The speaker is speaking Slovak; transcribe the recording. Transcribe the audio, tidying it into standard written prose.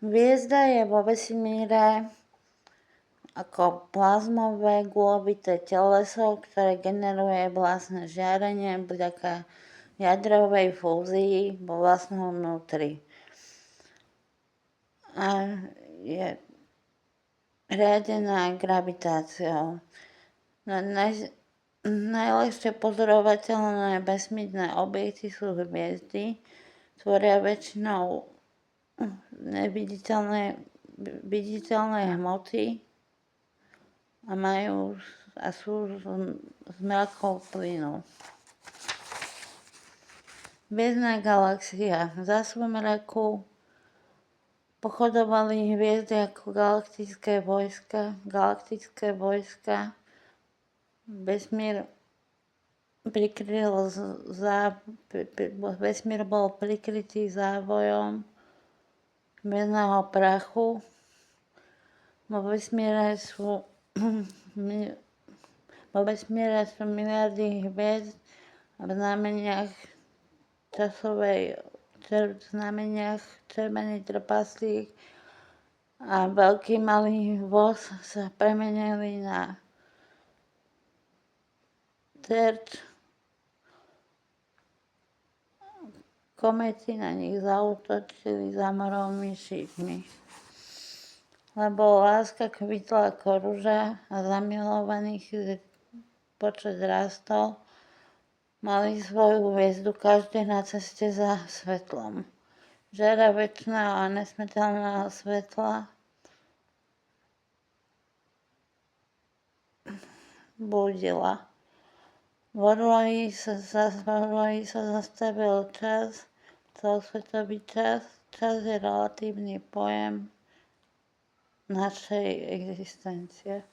Hviezda je vo vesmíre ako plazmové guľovité teleso, ktoré generuje vlastné žiarenie vďaka jadrovej fúzii vo vlastnom vnútri. A je riadená gravitáciou. Najľahšie pozorovateľné vesmírne objekty sú hviezdy, tvoria väčšinou viditeľné hmoty a sú z mrakov plynu. Hviezdna galaxia. Za svoj mraku pochodovali hviezdy ako galaktické vojska. Vesmír bol prikrytý závojom hviezdneho prachu. Vo vesmíre sú miliardy hviezd v znameniach červený trpaslík a veľký malý voz sa premenili na terč. Kométy na nich zaútočili zámorovými šípmi. Lebo láska kvitla ako ruža a zamilovaných počet rastol, mali svoju hviezdu každý na ceste za svetlom. Žiara večného a nesmrteľného svetla budila. V orloji sa zastavil čas, celosvetový čas. Čas je relatívny pojem našej existencie.